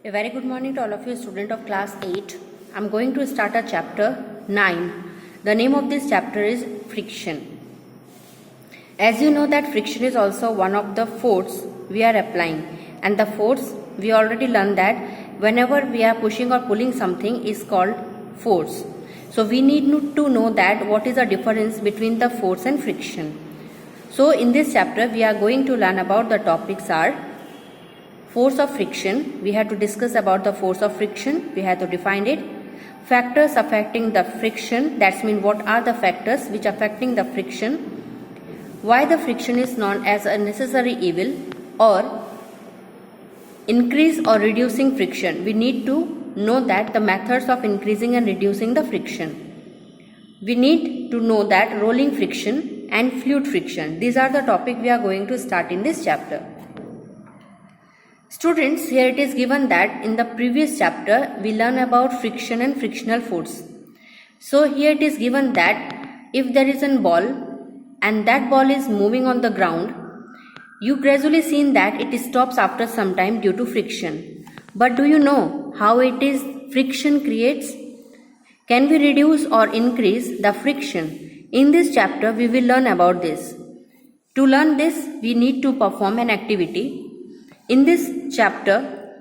A very good morning to all of you students of class 8. I am going to start a chapter 9. The name of this chapter is friction. As you know that friction is also one of the force we are applying, and the force we already learned that whenever we are pushing or pulling something is called force. So we need to know that what is the difference between the force and friction. So in this chapter we are going to learn about the topics are force of friction. We have to discuss about the force of friction. We have to define it. Factors affecting the friction. That's mean what are the factors which affecting the friction. Why the friction is known as a necessary evil, or increase or reducing friction. We need to know that the methods of increasing and reducing the friction. We need to know that rolling friction and fluid friction. These are the topic we are going to start in this chapter. Students, here it is given that in the previous chapter we learn about friction and frictional force. So here it is given that if there is a ball and that ball is moving on the ground, you gradually seen that it stops after some time due to friction. But do you know how it is friction creates? Can we reduce or increase the friction? In this chapter we will learn about this. To learn this, we need to perform an activity. In this chapter,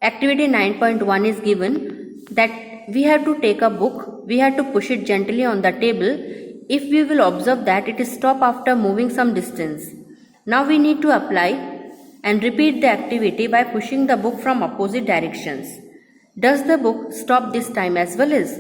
activity 9.1 is given that we have to take a book, we have to push it gently on the table. If we will observe that it is stop after moving some distance. Now we need to apply and repeat the activity by pushing the book from opposite directions. Does the book stop this time as well as?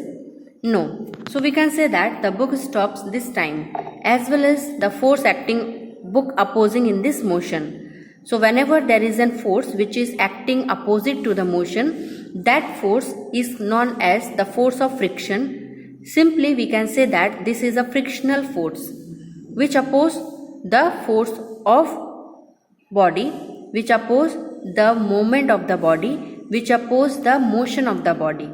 No. So we can say that the book stops this time as well as the force acting book opposing in this motion. So whenever there is a force which is acting opposite to the motion, that force is known as the force of friction. Simply we can say that this is a frictional force which oppose the force of body, which oppose the movement of the body, which oppose the motion of the body.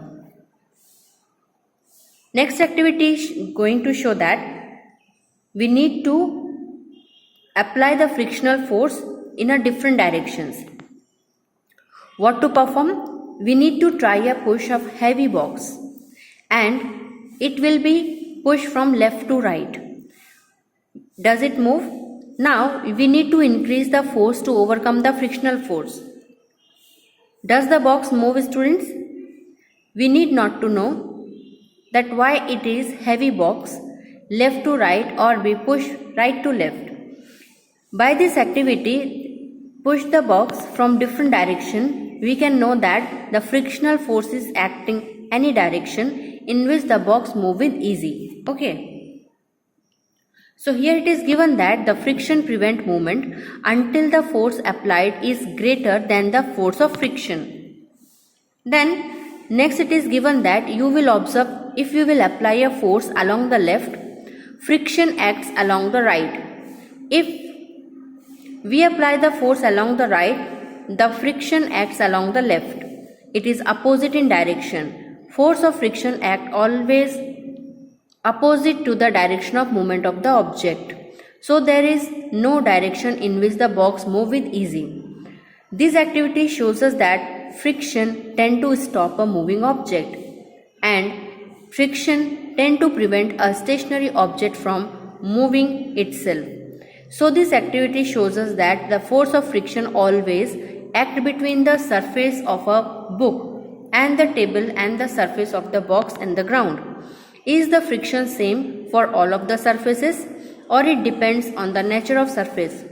Next activity is going to show that we need to apply the frictional force in a different directions. What to perform? We need to try a push of heavy box and it will be pushed from left to right. Does it move? Now we need to increase the force to overcome the frictional force. Does the box move, students? We need not to know that why it is heavy box left to right or be pushed right to left. By this activity, push the box from different direction, we can know that the frictional force is acting any direction in which the box move with easy. Okay. So here it is given that the friction prevent movement until the force applied is greater than the force of friction. Then next it is given that you will observe if you will apply a force along the left, friction acts along the right. If we apply the force along the right, the friction acts along the left. It is opposite in direction. Force of friction act always opposite to the direction of movement of the object. So there is no direction in which the box move with easy. This activity shows us that friction tend to stop a moving object and friction tend to prevent a stationary object from moving itself. So this activity shows us that the force of friction always act between the surface of a book and the table and the surface of the box and the ground. Is the friction same for all of the surfaces, or it depends on the nature of surface?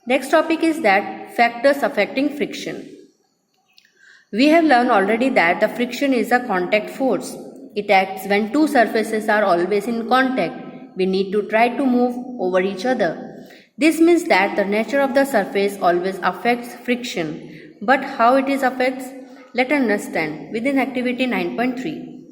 Next topic is that factors affecting friction. We have learned already that the friction is a contact force. It acts when two surfaces are always in contact. We need to try to move over each other. This means that the nature of the surface always affects friction. But how it is affects? Let us understand within activity 9.3.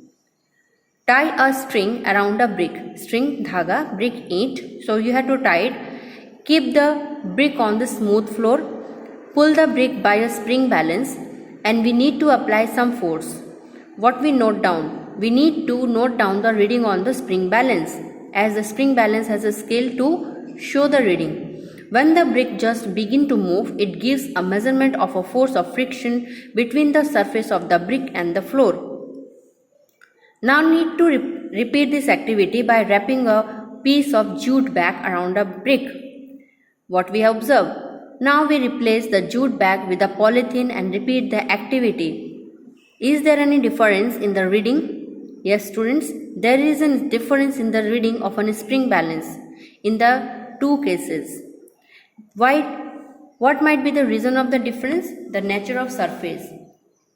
Tie a string around a brick. String, dhaga, brick, int. So you have to tie it. Keep the brick on the smooth floor. Pull the brick by a spring balance. And we need to apply some force. What we note down? We need to note down the reading on the spring balance, as the spring balance has a scale to show the reading. When the brick just begin to move, it gives a measurement of a force of friction between the surface of the brick and the floor. Now need to repeat this activity by wrapping a piece of jute bag around a brick. What we observe? Now we replace the jute bag with a polythene and repeat the activity. Is there any difference in the reading? Yes, students, there is a difference in the reading of a spring balance in the two cases. Why? What might be the reason of the difference? The nature of surface.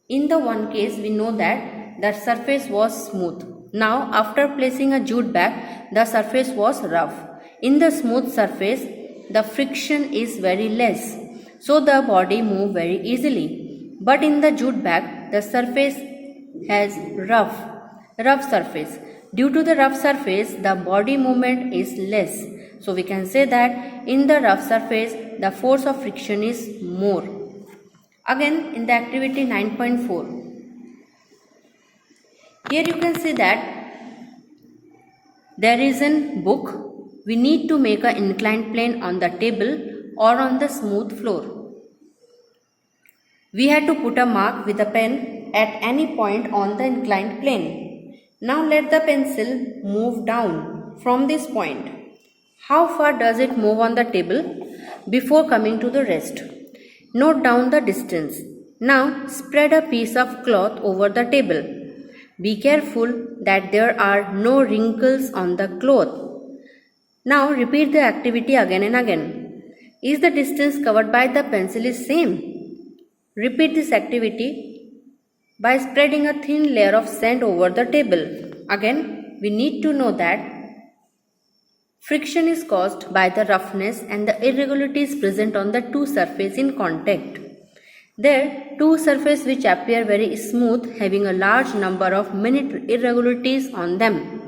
In the one case, we know that the surface was smooth. Now, after placing a jute bag, the surface was rough. In the smooth surface, the friction is very less, so the body moves very easily. But in the jute bag, the surface has rough surface. Due to the rough surface, the body movement is less. So we can say that in the rough surface, the force of friction is more. Again, in the activity 9.4, here you can see that there is a book. We need to make an inclined plane on the table or on the smooth floor. We had to put a mark with a pen at any point on the inclined plane. Now let the pencil move down from this point. How far does it move on the table before coming to the rest? Note down the distance. Now spread a piece of cloth over the table. Be careful that there are no wrinkles on the cloth. Now repeat the activity again and again. Is the distance covered by the pencil is same? Repeat this activity by spreading a thin layer of sand over the table. Again, we need to know that friction is caused by the roughness and the irregularities present on the two surfaces in contact. There, two surfaces which appear very smooth, having a large number of minute irregularities on them.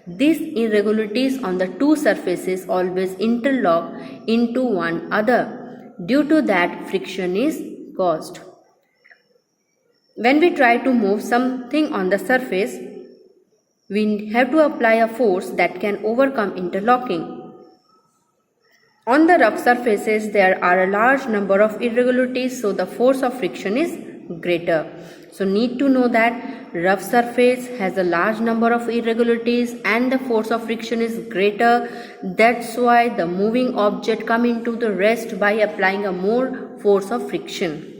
These irregularities on the two surfaces always interlock into one another. Due to that, friction is caused. When we try to move something on the surface, we have to apply a force that can overcome interlocking. On the rough surfaces, there are a large number of irregularities, so the force of friction is greater. So need to know that rough surface has a large number of irregularities and the force of friction is greater. That's why the moving object come into the rest by applying a more force of friction.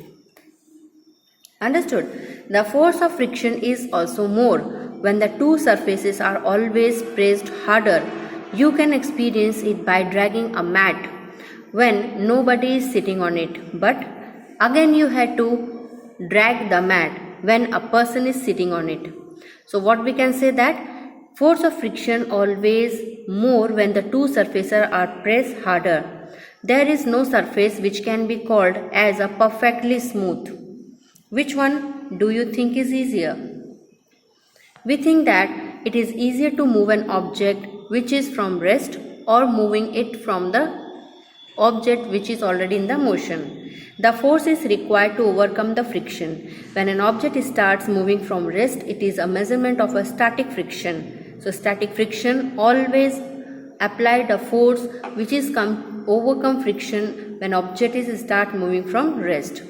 Understood? The force of friction is also more when the two surfaces are always pressed harder. You can experience it by dragging a mat when nobody is sitting on it. But again you had to drag the mat when a person is sitting on it. So what we can say that force of friction always more when the two surfaces are pressed harder. There is no surface which can be called as a perfectly smooth. Which one do you think is easier? We think that it is easier to move an object which is from rest or moving it from the object which is already in the motion. The force is required to overcome the friction. When an object starts moving from rest, it is a measurement of a static friction. So static friction always apply the force which is overcome friction when object is start moving from rest.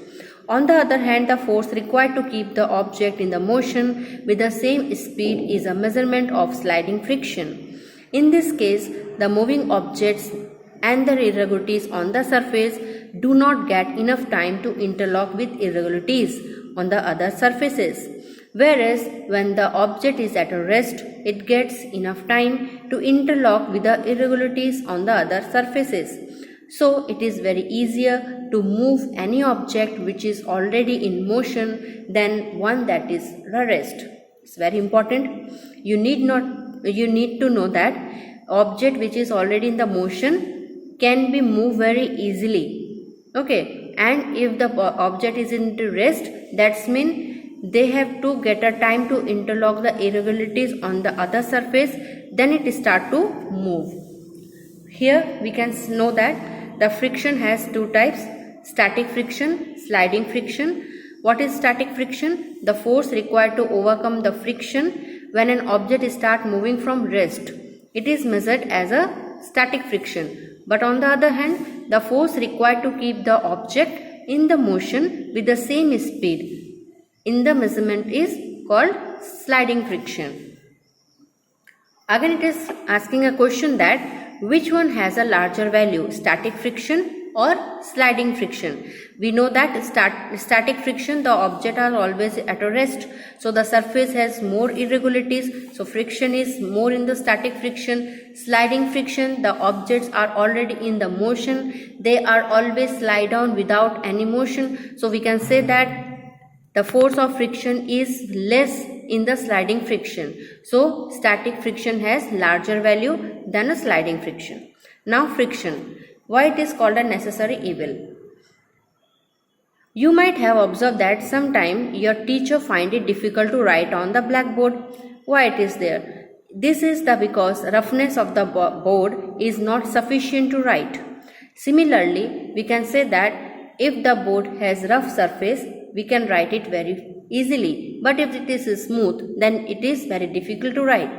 On the other hand, the force required to keep the object in the motion with the same speed is a measurement of sliding friction. In this case, the moving objects and the irregularities on the surface do not get enough time to interlock with irregularities on the other surfaces. Whereas when the object is at a rest, it gets enough time to interlock with the irregularities on the other surfaces. So it is very easier to move any object which is already in motion than one that is at rest. It's very important. You need to know that object which is already in the motion can be moved very easily. Okay, and if the object is in rest, that's mean they have to get a time to interlock the irregularities on the other surface, then it start to move. Here we can know that the friction has two types: static friction, sliding friction. What is static friction? The force required to overcome the friction when an object starts moving from rest. It is measured as a static friction. But on the other hand, the force required to keep the object in the motion with the same speed in the measurement is called sliding friction. Again, it is asking a question that which one has a larger value, static friction or sliding friction? We know that static friction, the objects are always at a rest, so the surface has more irregularities, so friction is more in the static friction. Sliding friction, the objects are already in the motion, they are always slide down without any motion, so we can say that the force of friction is less in the sliding friction. So static friction has larger value than a sliding friction. Now friction. Why it is called a necessary evil? You might have observed that sometime your teacher find it difficult to write on the blackboard. Why it is there? This is because roughness of the board is not sufficient to write. Similarly, we can say that if the board has rough surface, we can write it very easily, but if it is smooth, then it is very difficult to write.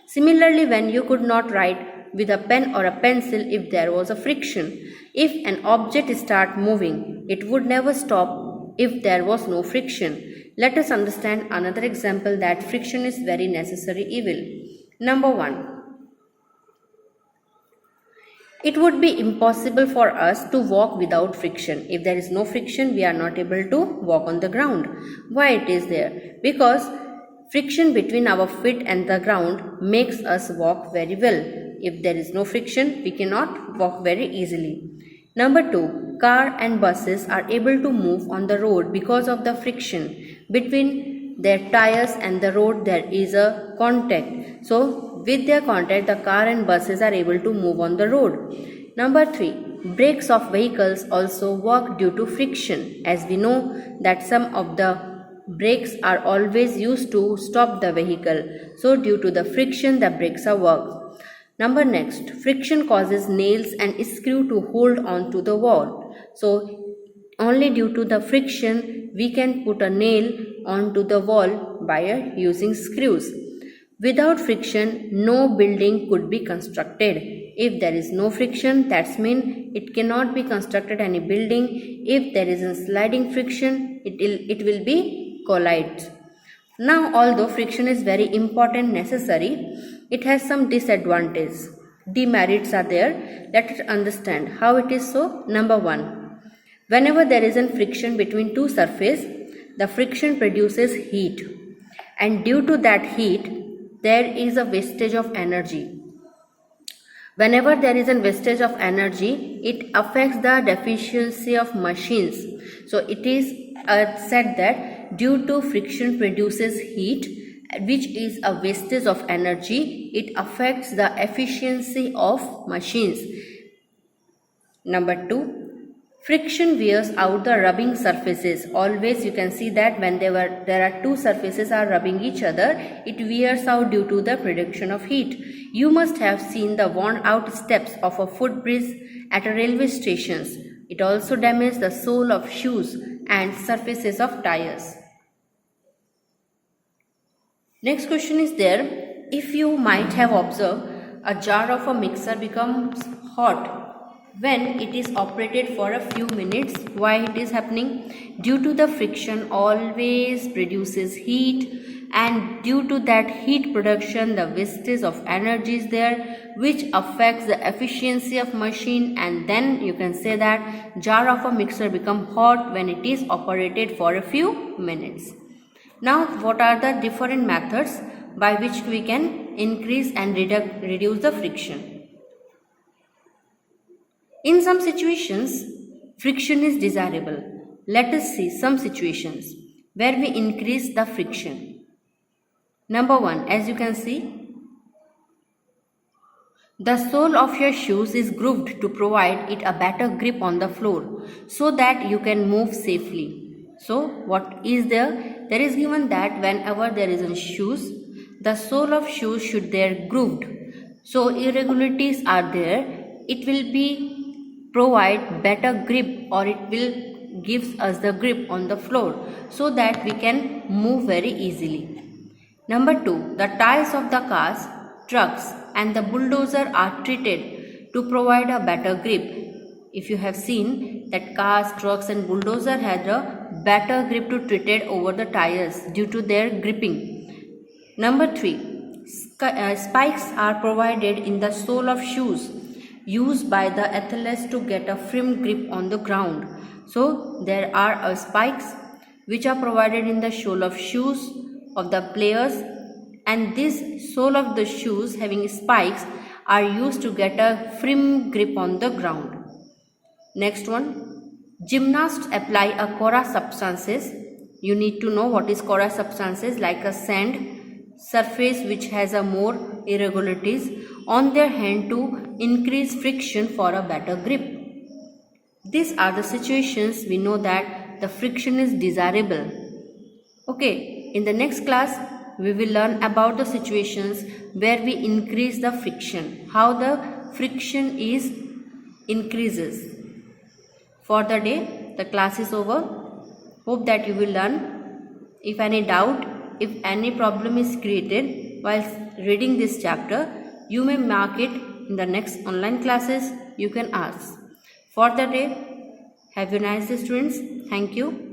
Similarly, when you could not write with a pen or a pencil if there was a friction, if an object start moving, it would never stop if there was no friction. Let us understand another example that friction is very necessary evil. Number 1. It would be impossible for us to walk without friction. If there is no friction, we are not able to walk on the ground. Why it is there? Because friction between our feet and the ground makes us walk very well. If there is no friction, we cannot walk very easily. Number 2, car and buses are able to move on the road because of the friction. Between their tires and the road there is a contact. So with their contact, the car and buses are able to move on the road. Number 3, brakes of vehicles also work due to friction. As we know that some of the brakes are always used to stop the vehicle. So due to the friction, the brakes are work. Next, friction causes nails and screw to hold on to the wall. So only due to the friction, we can put a nail onto the wall by using screws. Without friction, no building could be constructed. If there is no friction, that means it cannot be constructed any building. If there is a sliding friction, it will be collide. Now, although friction is very important, necessary, it has some disadvantages. Demerits are there. Let us understand how it is so. Number 1. Whenever there is a friction between two surfaces, the friction produces heat. And due to that heat, there is a wastage of energy. Whenever there is a wastage of energy, it affects the efficiency of machines. So it is said that due to friction produces heat, which is a wastage of energy, it affects the efficiency of machines. Number 2, friction wears out the rubbing surfaces. Always you can see that when there are two surfaces are rubbing each other, it wears out due to the production of heat. You must have seen the worn out steps of a footbridge at a railway stations. It also damages the sole of shoes and surfaces of tires. Next question is there. If you might have observed, a jar of a mixer becomes hot when it is operated for a few minutes. Why it is happening? Due to the friction always produces heat, and due to that heat production, the wastage of energy is there, which affects the efficiency of machine, and then you can say that jar of a mixer become hot when it is operated for a few minutes. Now, what are the different methods by which we can increase and reduce the friction? In some situations, friction is desirable. Let us see some situations where we increase the friction. Number 1, as you can see, the sole of your shoes is grooved to provide it a better grip on the floor so that you can move safely. So, what is there? There is given that whenever there is a shoes, the sole of shoes should be grooved. So, irregularities are there. It will be provide better grip, or it will gives us the grip on the floor so that we can move very easily. Number 2, the tires of the cars, trucks and the bulldozer are treated to provide a better grip. If you have seen that cars, trucks and bulldozer had a better grip to treated over the tires due to their gripping. Number 3, spikes are provided in the sole of shoes used by the athletes to get a firm grip on the ground. So there are spikes which are provided in the sole of shoes of the players, and this sole of the shoes having spikes are used to get a firm grip on the ground. Next one, gymnasts apply a Cora substances. You need to know what is Cora substances, like a sand surface which has a more irregularities on their hand to increase friction for a better grip. These are the situations we know that the friction is desirable. Okay, in the next class we will learn about the situations where we increase the friction, how the friction is increases. For the day, the class is over. Hope that you will learn. If any doubt, if any problem is created while reading this chapter, you may mark it in the next online classes. You can ask. For the day, have a nice day, students. Thank you.